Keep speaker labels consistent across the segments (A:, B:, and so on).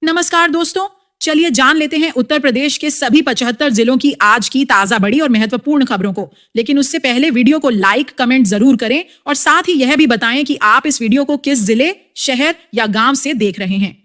A: नमस्कार दोस्तों, चलिए जान लेते हैं उत्तर प्रदेश के सभी 75 जिलों की आज की ताजा बड़ी और महत्वपूर्ण खबरों को। लेकिन उससे पहले वीडियो को लाइक कमेंट जरूर करें और साथ ही यह भी बताएं कि आप इस वीडियो को किस जिले, शहर या गांव से देख रहे हैं।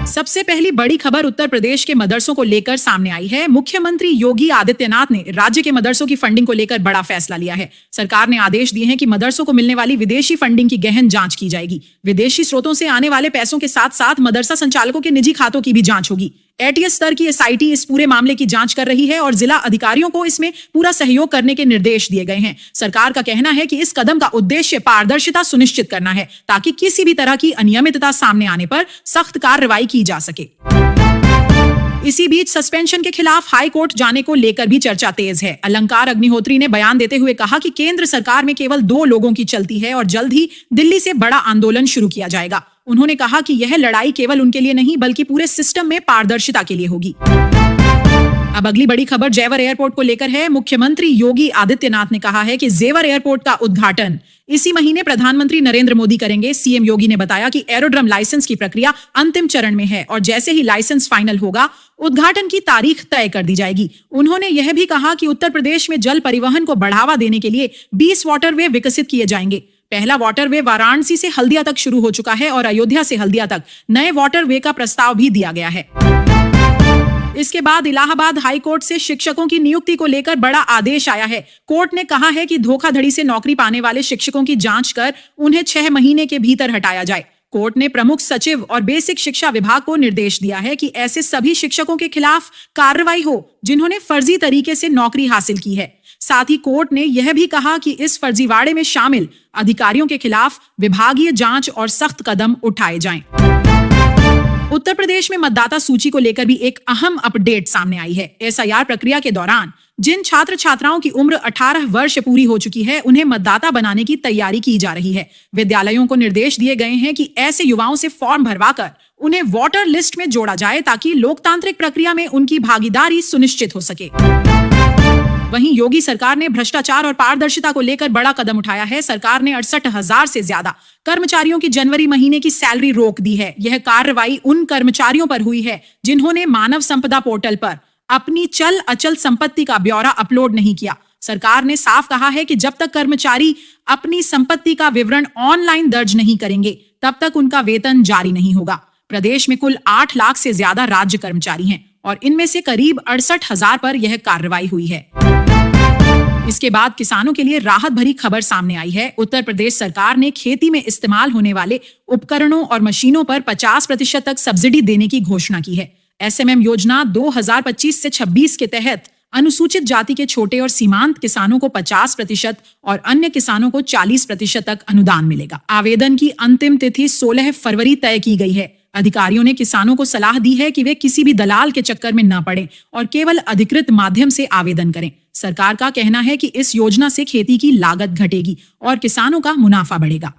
A: सबसे पहली बड़ी खबर उत्तर प्रदेश के मदरसों को लेकर सामने आई है। मुख्यमंत्री योगी आदित्यनाथ ने राज्य के मदरसों की फंडिंग को लेकर बड़ा फैसला लिया है। सरकार ने आदेश दिए हैं कि मदरसों को मिलने वाली विदेशी फंडिंग की गहन जांच की जाएगी। विदेशी स्रोतों से आने वाले पैसों के साथ साथ मदरसा संचालकों के निजी खातों की भी जांच होगी। एटीएस स्तर की एसआईटी इस पूरे मामले की जांच कर रही है और जिला अधिकारियों को इसमें पूरा सहयोग करने के निर्देश दिए गए हैं। सरकार का कहना है कि इस कदम का उद्देश्य पारदर्शिता सुनिश्चित करना है ताकि किसी भी तरह की अनियमितता सामने आने पर सख्त कार्रवाई की जा सके। इसी बीच सस्पेंशन के खिलाफ हाई कोर्ट जाने को लेकर भी चर्चा तेज है। अलंकार अग्निहोत्री ने बयान देते हुए कहा कि केंद्र सरकार में केवल 2 लोगों की चलती है और जल्द ही दिल्ली से बड़ा आंदोलन शुरू किया जाएगा। उन्होंने कहा कि यह लड़ाई केवल उनके लिए नहीं बल्कि पूरे सिस्टम में पारदर्शिता के लिए होगी। अब अगली बड़ी खबर जेवर एयरपोर्ट को लेकर है। मुख्यमंत्री योगी आदित्यनाथ ने कहा है कि जेवर एयरपोर्ट का उद्घाटन इसी महीने प्रधानमंत्री नरेंद्र मोदी करेंगे। सीएम योगी ने बताया कि एरोड्रम लाइसेंस की प्रक्रिया अंतिम चरण में है और जैसे ही लाइसेंस फाइनल होगा उद्घाटन की तारीख तय कर दी जाएगी। उन्होंने यह भी कहा कि उत्तर प्रदेश में जल परिवहन को बढ़ावा देने के लिए 20 वाटरवे विकसित किए जाएंगे। पहला वाटरवे वाराणसी से हल्दिया तक शुरू हो चुका है और अयोध्या से हल्दिया तक नए वाटरवे का प्रस्ताव भी दिया गया है। इसके बाद इलाहाबाद हाई कोर्ट से शिक्षकों की नियुक्ति को लेकर बड़ा आदेश आया है। कोर्ट ने कहा है कि धोखाधड़ी से नौकरी पाने वाले शिक्षकों की जांच कर उन्हें 6 महीने के भीतर हटाया जाए। कोर्ट ने प्रमुख सचिव और बेसिक शिक्षा विभाग को निर्देश दिया है कि ऐसे सभी शिक्षकों के खिलाफ कार्रवाई हो जिन्होंने फर्जी तरीके से नौकरी हासिल की है। साथ ही कोर्ट ने यह भी कहा कि इस फर्जीवाड़े में शामिल अधिकारियों के खिलाफ विभागीय जांच और सख्त कदम उठाए जाएं। उत्तर प्रदेश में मतदाता सूची को लेकर भी एक अहम अपडेट सामने आई है। एसआईआर प्रक्रिया के दौरान जिन छात्र छात्राओं की उम्र 18 वर्ष पूरी हो चुकी है उन्हें मतदाता बनाने की तैयारी की जा रही है। विद्यालयों को निर्देश दिए गए हैं कि ऐसे युवाओं से फॉर्म भरवाकर उन्हें वोटर लिस्ट में जोड़ा जाए ताकि लोकतांत्रिक प्रक्रिया में उनकी भागीदारी सुनिश्चित हो सके। वहीं योगी सरकार ने भ्रष्टाचार और पारदर्शिता को लेकर बड़ा कदम उठाया है। सरकार ने 68,000 से ज्यादा कर्मचारियों की जनवरी महीने की सैलरी रोक दी है। यह कार्रवाई उन कर्मचारियों पर हुई है जिन्होंने मानव संपदा पोर्टल पर अपनी चल अचल संपत्ति का ब्यौरा अपलोड नहीं किया। सरकार ने साफ कहा है कि जब तक कर्मचारी अपनी संपत्ति का विवरण ऑनलाइन दर्ज नहीं करेंगे तब तक उनका वेतन जारी नहीं होगा। प्रदेश में कुल 8 लाख से ज्यादा राज्य कर्मचारी हैं और इनमें से करीब 68,000 पर यह कार्रवाई हुई है। इसके बाद किसानों के लिए राहत भरी खबर सामने आई है। उत्तर प्रदेश सरकार ने खेती में इस्तेमाल होने वाले उपकरणों और मशीनों पर 50% तक सब्सिडी देने की घोषणा की है। एसएमएम योजना 2025 से 26 के तहत अनुसूचित जाति के छोटे और सीमांत किसानों को 50% और अन्य किसानों को 40% तक अनुदान मिलेगा। आवेदन की अंतिम तिथि 16 फरवरी तय की गई है। अधिकारियों ने किसानों को सलाह दी है कि वे किसी भी दलाल के चक्कर में न पड़ें और केवल अधिकृत माध्यम से आवेदन करें। सरकार का कहना है कि इस योजना से खेती की लागत घटेगी और किसानों का मुनाफा बढ़ेगा।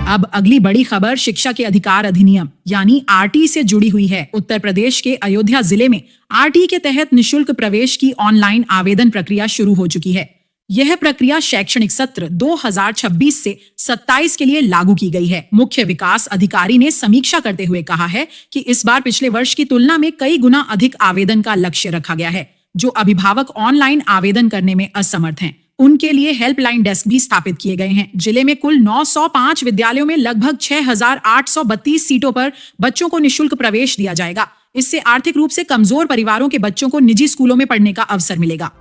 A: अब अगली बड़ी खबर शिक्षा के अधिकार अधिनियम यानी आरटी से जुड़ी हुई है। उत्तर प्रदेश के अयोध्या जिले में आरटी के तहत निशुल्क प्रवेश की ऑनलाइन आवेदन प्रक्रिया शुरू हो चुकी है। यह प्रक्रिया शैक्षणिक सत्र 2026 से 27 के लिए लागू की गई है। मुख्य विकास अधिकारी ने समीक्षा करते हुए कहा है कि इस बार पिछले वर्ष की तुलना में कई गुना अधिक आवेदन का लक्ष्य रखा गया है। जो अभिभावक ऑनलाइन आवेदन करने में असमर्थ हैं, उनके लिए हेल्पलाइन डेस्क भी स्थापित किए गए हैं। जिले में कुल 905 विद्यालयों में लगभग 6,832 सीटों पर बच्चों को निशुल्क प्रवेश दिया जाएगा। इससे आर्थिक रूप से कमजोर परिवारों के बच्चों को निजी स्कूलों में पढ़ने का अवसर मिलेगा।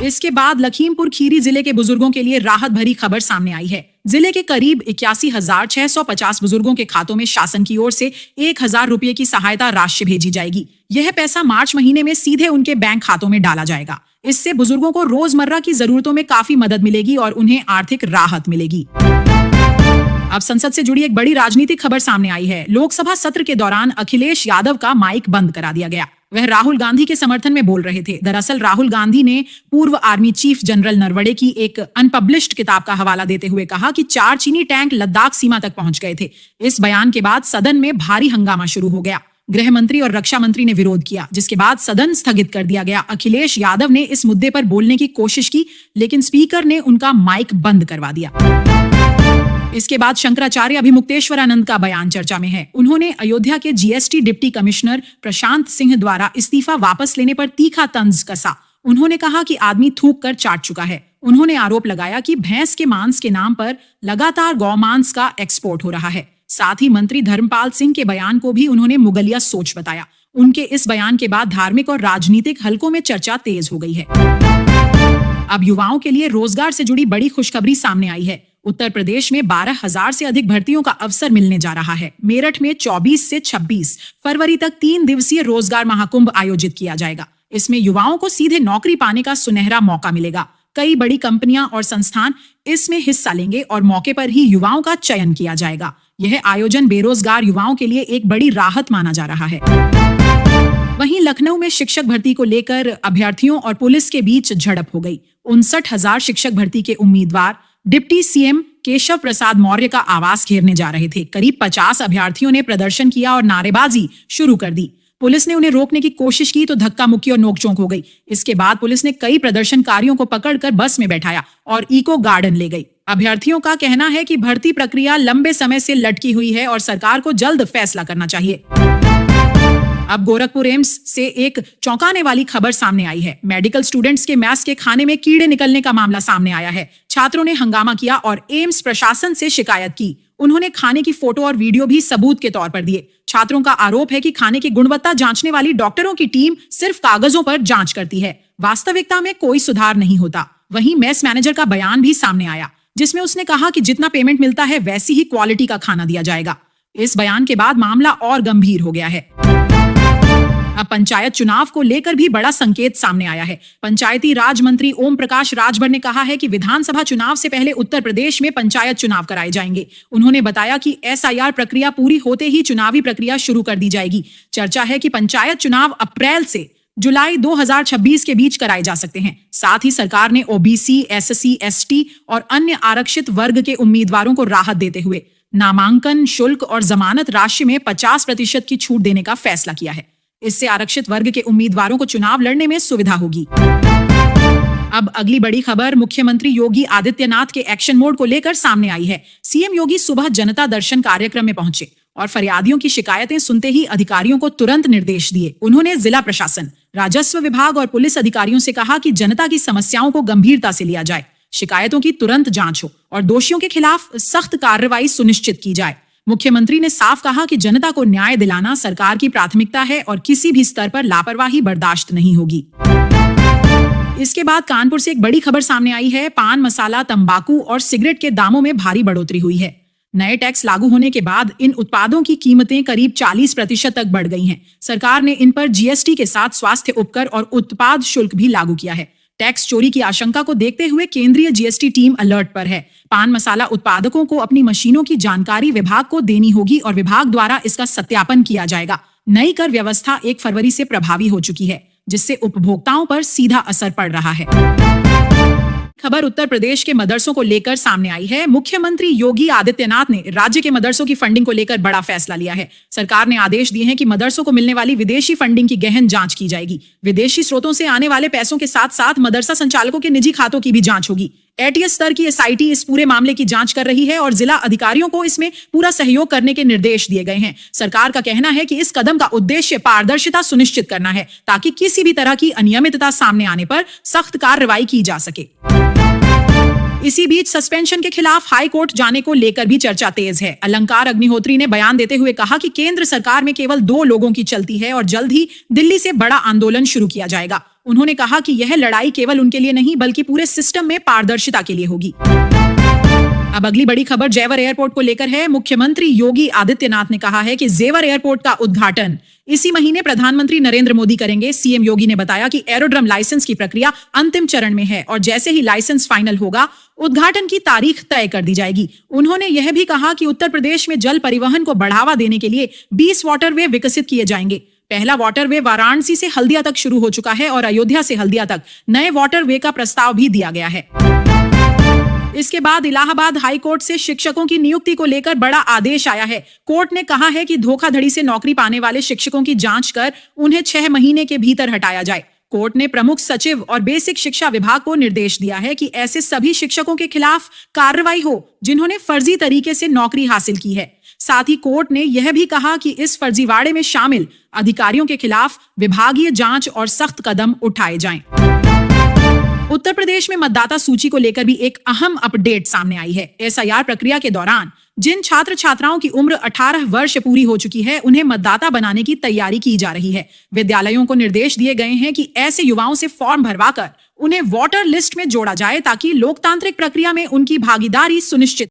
A: इसके बाद लखीमपुर खीरी जिले के बुजुर्गों के लिए राहत भरी खबर सामने आई है। जिले के करीब 81,650 बुजुर्गों के खातों में शासन की ओर से 1,000 रुपए की सहायता राशि भेजी जाएगी। यह पैसा मार्च महीने में सीधे उनके बैंक खातों में डाला जाएगा। इससे बुजुर्गों को रोजमर्रा की जरूरतों में काफी मदद मिलेगी और उन्हें आर्थिक राहत मिलेगी। अब संसद से जुड़ी एक बड़ी राजनीतिक खबर सामने आई है। लोकसभा सत्र के दौरान अखिलेश यादव का माइक बंद करा दिया गया। वह राहुल गांधी के समर्थन में बोल रहे थे। दरअसल राहुल गांधी ने पूर्व आर्मी चीफ जनरल नरवणे की एक अनपब्लिश्ड किताब का हवाला देते हुए कहा कि 4 चीनी टैंक लद्दाख सीमा तक पहुंच गए थे। इस बयान के बाद सदन में भारी हंगामा शुरू हो गया। गृह मंत्री और रक्षा मंत्री ने विरोध किया, जिसके बाद सदन स्थगित कर दिया गया। अखिलेश यादव ने इस मुद्दे पर बोलने की कोशिश की, लेकिन स्पीकर ने उनका माइक बंद करवा दिया। इसके बाद शंकराचार्य अभिमुक्तेश्वरानंद का बयान चर्चा में है। उन्होंने अयोध्या के GST deputy commissioner Prashant Singh द्वारा इस्तीफा वापस लेने पर तीखा तंज कसा। उन्होंने कहा कि आदमी थूक कर चाट चुका है। उन्होंने आरोप लगाया कि भैंस के मांस के नाम पर लगातार गौमांस का एक्सपोर्ट हो रहा है। साथ ही मंत्री धर्मपाल सिंह के बयान को भी उन्होंने मुगलिया सोच बताया। उनके इस बयान के बाद धार्मिक और राजनीतिक हलकों में चर्चा तेज हो गई है। अब युवाओं के लिए रोजगार से जुड़ी बड़ी खुशखबरी सामने आई है। उत्तर प्रदेश में 12,000 से अधिक भर्तियों का अवसर मिलने जा रहा है। मेरठ में 24 से 26 फरवरी तक 3 दिवसीय रोजगार महाकुंभ आयोजित किया जाएगा। इसमें युवाओं को सीधे नौकरी पाने का सुनहरा मौका मिलेगा। कई बड़ी कंपनियां और संस्थान इसमें हिस्सा लेंगे और मौके पर ही युवाओं का चयन किया जाएगा। यह आयोजन बेरोजगार युवाओं के लिए एक बड़ी राहत माना जा रहा है। वहीं लखनऊ में शिक्षक भर्ती को लेकर अभ्यर्थियों और पुलिस के बीच झड़प हो गई। 59,000 शिक्षक भर्ती के उम्मीदवार डिप्टी सीएम केशव प्रसाद मौर्य का आवास घेरने जा रहे थे। करीब 50 अभ्यर्थियों ने प्रदर्शन किया और नारेबाजी शुरू कर दी। पुलिस ने उन्हें रोकने की कोशिश की तो धक्का मुक्की और नोकझोंक हो गई। इसके बाद पुलिस ने कई प्रदर्शनकारियों को पकड़कर बस में बैठाया और इको गार्डन ले गई। अभ्यर्थियों का कहना है कि भर्ती प्रक्रिया लंबे समय से लटकी हुई है और सरकार को जल्द फैसला करना चाहिए। अब गोरखपुर एम्स से एक चौंकाने वाली खबर सामने आई है। मेडिकल स्टूडेंट्स के मैस के खाने में कीड़े निकलने का मामला सामने आया है। छात्रों ने हंगामा किया और एम्स प्रशासन से शिकायत की। उन्होंने खाने की फोटो और वीडियो भी सबूत के तौर पर दिए। छात्रों का आरोप है कि खाने की गुणवत्ता जांचने वाली डॉक्टरों की टीम सिर्फ कागजों पर जांच करती है, वास्तविकता में कोई सुधार नहीं होता। वहीं मेस मैनेजर का बयान भी सामने आया, जिसमें उसने कहा कि जितना पेमेंट मिलता है वैसी ही क्वालिटी का खाना दिया जाएगा। इस बयान के बाद मामला और गंभीर हो गया है। अब पंचायत चुनाव को लेकर भी बड़ा संकेत सामने आया है। पंचायती राज मंत्री ओम प्रकाश राजभर ने कहा है कि विधानसभा चुनाव से पहले उत्तर प्रदेश में पंचायत चुनाव कराए जाएंगे। उन्होंने बताया कि एसआईआर प्रक्रिया पूरी होते ही चुनावी प्रक्रिया शुरू कर दी जाएगी। चर्चा है कि पंचायत चुनाव अप्रैल से जुलाई 2026 के बीच कराए जा सकते हैं। साथ ही सरकार ने ओबीसी, एससी, एसटी और अन्य आरक्षित वर्ग के उम्मीदवारों को राहत देते हुए नामांकन शुल्क और जमानत राशि में 50% की छूट देने का फैसला किया है। इससे आरक्षित वर्ग के उम्मीदवारों को चुनाव लड़ने में सुविधा होगी। अब अगली बड़ी खबर मुख्यमंत्री योगी आदित्यनाथ के एक्शन मोड को लेकर सामने आई है। सीएम योगी सुबह जनता दर्शन कार्यक्रम में पहुंचे और फरियादियों की शिकायतें सुनते ही अधिकारियों को तुरंत निर्देश दिए। उन्होंने जिला प्रशासन, राजस्व विभाग और पुलिस अधिकारियों से कहा कि जनता की समस्याओं को गंभीरता से लिया जाए, शिकायतों की तुरंत जांच हो और दोषियों के खिलाफ सख्त कार्रवाई सुनिश्चित की जाए। मुख्यमंत्री ने साफ कहा कि जनता को न्याय दिलाना सरकार की प्राथमिकता है और किसी भी स्तर पर लापरवाही बर्दाश्त नहीं होगी। इसके बाद कानपुर से एक बड़ी खबर सामने आई है। पान मसाला, तंबाकू और सिगरेट के दामों में भारी बढ़ोतरी हुई है। नए टैक्स लागू होने के बाद इन उत्पादों की कीमतें करीब 40% तक बढ़ गई हैं। सरकार ने इन पर जीएसटी के साथ स्वास्थ्य उपकर और उत्पाद शुल्क भी लागू किया है। टैक्स चोरी की आशंका को देखते हुए केंद्रीय जीएसटी टीम अलर्ट पर है। पान मसाला उत्पादकों को अपनी मशीनों की जानकारी विभाग को देनी होगी और विभाग द्वारा इसका सत्यापन किया जाएगा। नई कर व्यवस्था 1 फरवरी से प्रभावी हो चुकी है, जिससे उपभोक्ताओं पर सीधा असर पड़ रहा है। खबर उत्तर प्रदेश के मदरसों को लेकर सामने आई है। मुख्यमंत्री योगी आदित्यनाथ ने राज्य के मदरसों की फंडिंग को लेकर बड़ा फैसला लिया है। सरकार ने आदेश दिए हैं कि मदरसों को मिलने वाली विदेशी फंडिंग की गहन जांच की जाएगी। विदेशी स्रोतों से आने वाले पैसों के साथ साथ मदरसा संचालकों के निजी खातों की भी जांच होगी। एटीएस स्तर की एसआईटी इस पूरे मामले की जांच कर रही है और जिला अधिकारियों को इसमें पूरा सहयोग करने के निर्देश दिए गए हैं। सरकार का कहना है कि इस कदम का उद्देश्य पारदर्शिता सुनिश्चित करना है, ताकि किसी भी तरह की अनियमितता सामने आने पर सख्त कार्रवाई की जा सके। इसी बीच सस्पेंशन के खिलाफ हाई कोर्ट जाने को लेकर भी चर्चा तेज है। अलंकार अग्निहोत्री ने बयान देते हुए कहा कि केंद्र सरकार में केवल 2 लोगों की चलती है और जल्द ही दिल्ली से बड़ा आंदोलन शुरू किया जाएगा। उन्होंने कहा कि यह लड़ाई केवल उनके लिए नहीं बल्कि पूरे सिस्टम में पारदर्शिता के लिए होगी। अब अगली बड़ी खबर जेवर एयरपोर्ट को लेकर है। मुख्यमंत्री योगी आदित्यनाथ ने कहा है कि जेवर एयरपोर्ट का उद्घाटन इसी महीने प्रधानमंत्री नरेंद्र मोदी करेंगे। सीएम योगी ने बताया कि एरोड्रम लाइसेंस की प्रक्रिया अंतिम चरण में है और जैसे ही लाइसेंस फाइनल होगा, उद्घाटन की तारीख तय कर दी जाएगी। उन्होंने यह भी कहा कि उत्तर प्रदेश में जल परिवहन को बढ़ावा देने के लिए 20 वाटरवे विकसित किए जाएंगे। पहला वाटरवे वाराणसी से हल्दिया तक शुरू हो चुका है और अयोध्या से हल्दिया तक नए वाटरवे का प्रस्ताव भी दिया गया है। इसके बाद इलाहाबाद हाई कोर्ट से शिक्षकों की नियुक्ति को लेकर बड़ा आदेश आया है। कोर्ट ने कहा है कि धोखाधड़ी से नौकरी पाने वाले शिक्षकों की जांच कर उन्हें 6 महीने के भीतर हटाया जाए। कोर्ट ने प्रमुख सचिव और बेसिक शिक्षा विभाग को निर्देश दिया है कि ऐसे सभी शिक्षकों के खिलाफ कार्रवाई हो जिन्होंने फर्जी तरीके से नौकरी हासिल की है। साथ ही कोर्ट ने यह भी कहा कि इस फर्जीवाड़े में शामिल अधिकारियों के खिलाफ विभागीय जांच और सख्त कदम उठाए जाएं। उत्तर प्रदेश में मतदाता सूची को लेकर भी एक अहम अपडेट सामने आई है। एसआईआर प्रक्रिया के दौरान जिन छात्र छात्राओं की उम्र 18 वर्ष पूरी हो चुकी है, उन्हें मतदाता बनाने की तैयारी की जा रही है। विद्यालयों को निर्देश दिए गए हैं कि ऐसे युवाओं से फॉर्म भरवाकर उन्हें वोटर लिस्ट में जोड़ा जाए ताकि लोकतांत्रिक प्रक्रिया में उनकी भागीदारी सुनिश्चित